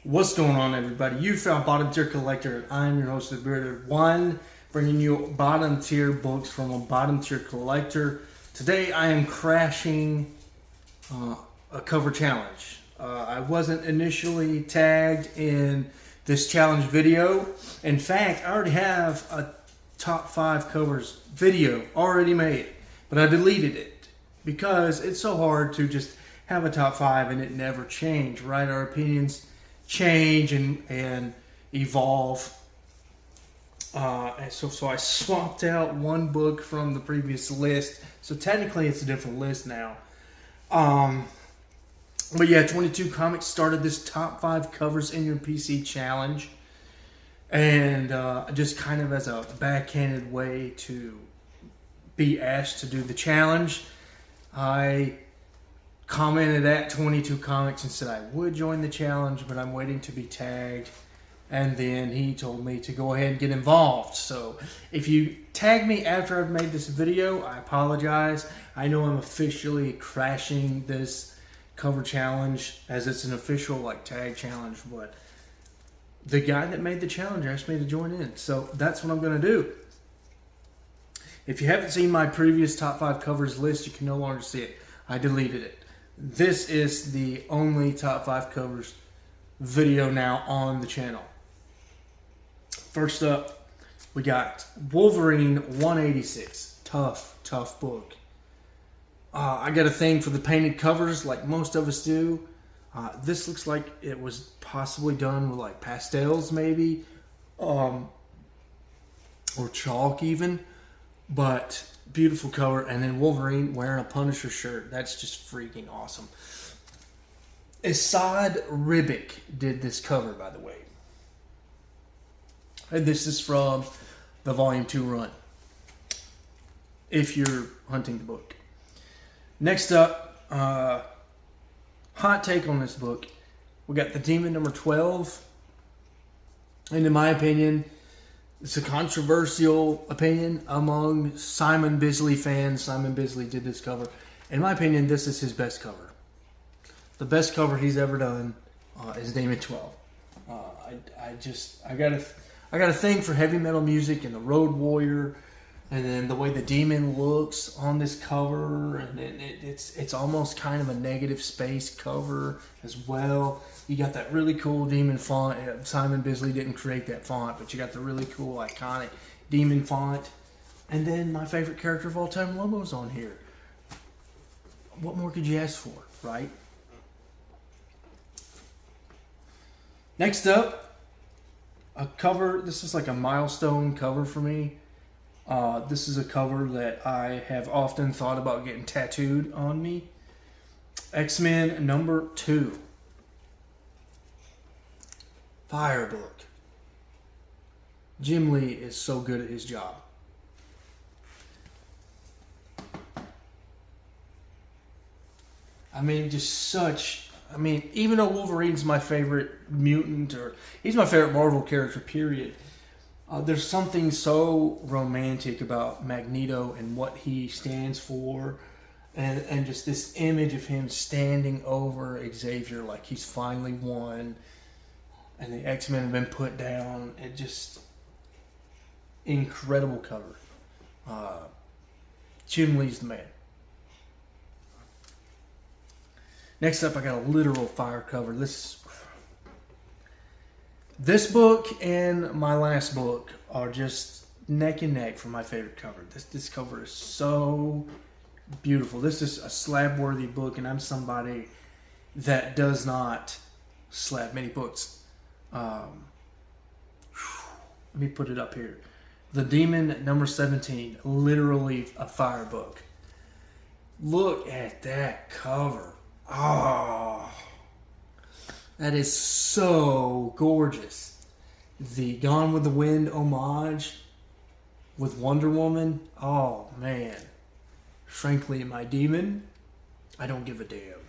What's going on, everybody? You found Bottom Tier Collector, and I'm your host, The Bearded One, bringing you bottom tier books from a bottom tier collector. Today, I am crashing a cover challenge. I wasn't initially tagged in this challenge video. In fact, I already have a top 5 covers video already made, but I deleted it because it's so hard to just have a top 5 and it never change, right? Our opinions change and evolve. So I swapped out one book from the previous list. So technically it's a different list now. But yeah, 22 Comics started this top 5 covers in your PC challenge. And just kind of as a backhanded way to be asked to do the challenge, I commented at 22 Comics and said I would join the challenge, but I'm waiting to be tagged. And then he told me to go ahead and get involved. So if you tag me after I've made this video, I apologize. I know I'm officially crashing this cover challenge as it's an official tag challenge, but the guy that made the challenge asked me to join in. So that's what I'm going to do. If you haven't seen my previous top 5 covers list, you can no longer see it. I deleted it. This is the only top 5 covers video now on the channel. First up, we got Wolverine 186. Tough book. I got a thing for the painted covers like most of us do. This looks like it was possibly done with pastels maybe. Or chalk even. But beautiful cover. And then Wolverine wearing a Punisher shirt. That's just freaking awesome. Esad Ribic did this cover, by the way. And this is from the Volume 2 run, if you're hunting the book. Next up, hot take on this book. We got The Demon number 12. And in my opinion, it's a controversial opinion among Simon Bisley fans. Simon Bisley did this cover. In my opinion, this is his best cover. The best cover he's ever done is Demon 12. I got a thing for heavy metal music and the Road Warrior, and then the way the demon looks on this cover, and it's almost kind of a negative space cover as well. You got that really cool demon font. Simon Bisley didn't create that font, but you got the really cool iconic demon font. And then my favorite character of all time, Lobo's on here. What more could you ask for, right? Next up, a cover. This is like a milestone cover for me. This is a cover that I have often thought about getting tattooed on me. X-Men number 2. Fire book. Jim Lee is so good at his job. I mean, even though Wolverine's my favorite mutant, or he's my favorite Marvel character, period, there's something so romantic about Magneto and what he stands for, and just this image of him standing over Xavier like he's finally won, and the X-Men have been put down. It just, incredible cover. Jim Lee's the man. Next up, I got a literal fire cover. This book and my last book are just neck and neck for my favorite cover. This cover is so beautiful. This is a slab-worthy book, and I'm somebody that does not slab many books. Let me put it up here. The Demon number 17, literally a fire book. Look at that cover. Oh, that is so gorgeous. The Gone with the Wind homage with Wonder Woman. Oh, man. Frankly, my Demon, I don't give a damn.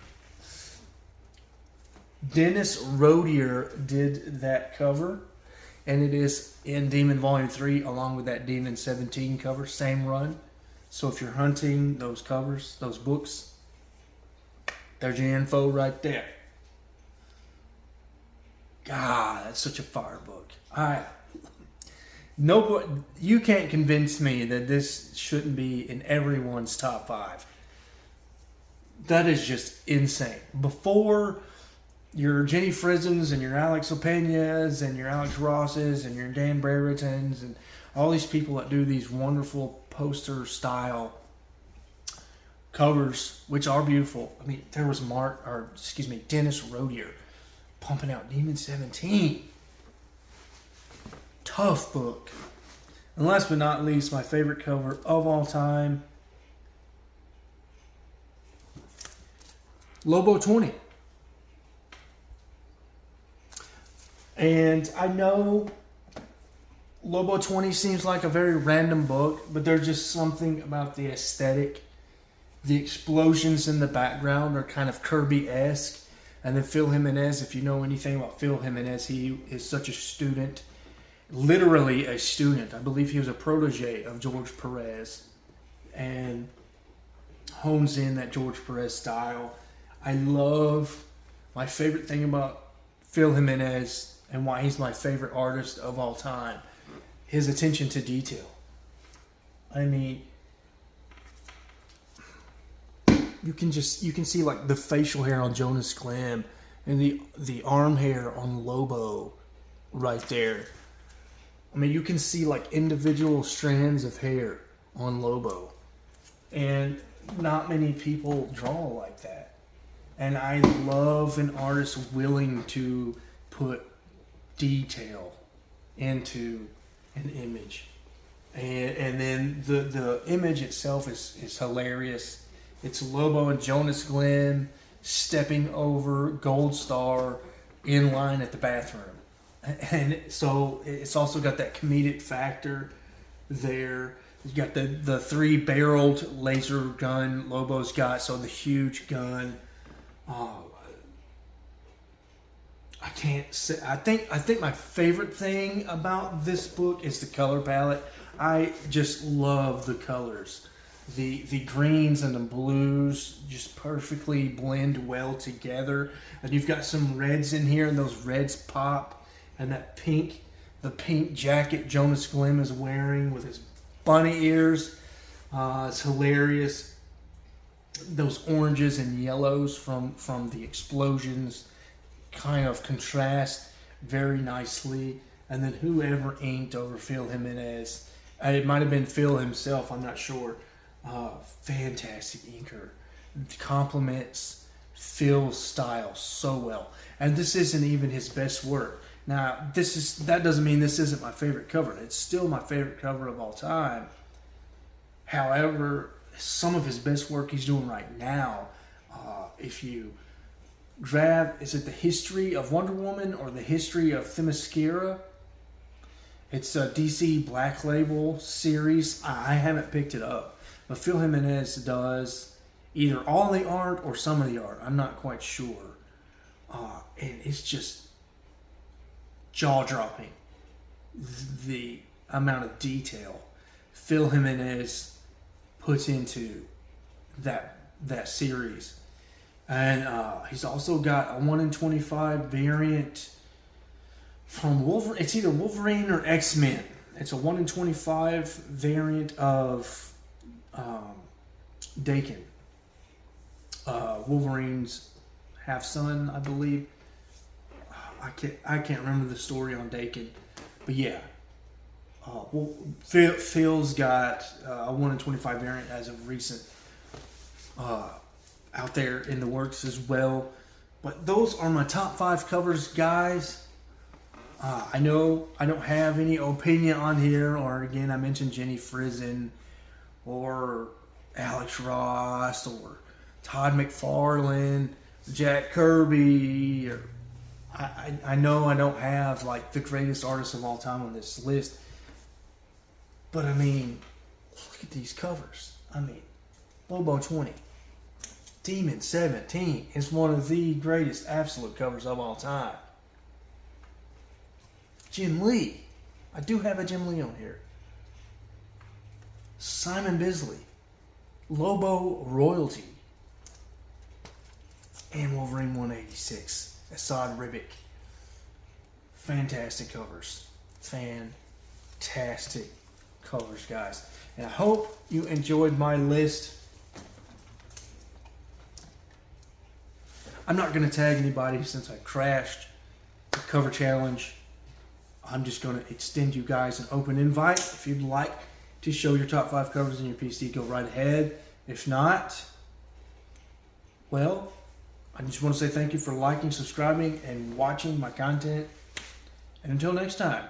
Dennis Rodier did that cover, and it is in Demon Volume 3 along with that Demon 17 cover, same run. So if you're hunting those covers, those books, there's your info right there. God, that's such a fire book. Nobody, you can't convince me that this shouldn't be in everyone's top 5. That is just insane. Before your Jenny Frizzens and your Alex Opeñas and your Alex Rosses and your Dan Brereton's and all these people that do these wonderful poster style covers, which are beautiful. I mean, there was Dennis Rodier pumping out Demon 17. Tough book. And last but not least, my favorite cover of all time, Lobo 20. And I know Lobo 20 seems like a very random book, but there's just something about the aesthetic. The explosions in the background are kind of Kirby-esque. And then Phil Jimenez, if you know anything about Phil Jimenez, he is such a student. Literally a student. I believe he was a protege of George Perez. And hones in that George Perez style. My favorite thing about Phil Jimenez and why he's my favorite artist of all time, his attention to detail. I mean, you can see like the facial hair on Jonas Glim and the arm hair on Lobo right there. I mean, you can see like individual strands of hair on Lobo, and not many people draw like that. And I love an artist willing to put detail into an image. And then the image itself is hilarious. It's Lobo and Jonas Glim stepping over Gold Star in line at the bathroom. And so it's also got that comedic factor there. You got the 3-barreled laser gun Lobo's got, so the huge gun. I can't say. I think my favorite thing about this book is the color palette. I just love the colors. The greens and the blues just perfectly blend well together. And you've got some reds in here, and those reds pop. And that pink, the pink jacket Jonas Glim is wearing with his bunny ears, is hilarious. Those oranges and yellows from the explosions kind of contrast very nicely. And then whoever inked over Phil Jimenez, it might have been Phil himself, I'm not sure. Fantastic inker. Complements Phil's style so well. And this isn't even his best work. Now, that doesn't mean this isn't my favorite cover. It's still my favorite cover of all time. However, some of his best work he's doing right now, if you grab, is it the History of Wonder Woman or the History of Themyscira? It's a DC Black Label series. I haven't picked it up, but Phil Jimenez does either all the art or some of the art. I'm not quite sure. And it's just jaw-dropping, the amount of detail Phil Jimenez puts into that series. And he's also got a 1 in 25 variant from Wolverine. It's either Wolverine or X-Men. It's a 1 in 25 variant of Daken, Wolverine's half-son, I believe. I can't remember the story on Daken, but yeah. Phil's got a 1 in 25 variant as of recent out there in the works as well. But those are my top 5 covers, guys. I know I don't have any opinion on here, or again, I mentioned Jenny Frizen or Alex Ross or Todd McFarlane, Jack Kirby, or I know I don't have like the greatest artists of all time on this list, but I mean, look at these covers. I mean, Lobo 20, Demon 17 is one of the greatest absolute covers of all time. Jim Lee, I do have a Jim Lee on here. Simon Bisley, Lobo Royalty, and Wolverine 186. Assad Ribic. fantastic covers. Fantastic covers, guys. And I hope you enjoyed my list. I'm not going to tag anybody since I crashed the cover challenge. I'm just going to extend you guys an open invite. If you'd like to show your top 5 covers in your PC, go right ahead. If not, well, I just want to say thank you for liking, subscribing, and watching my content. And until next time.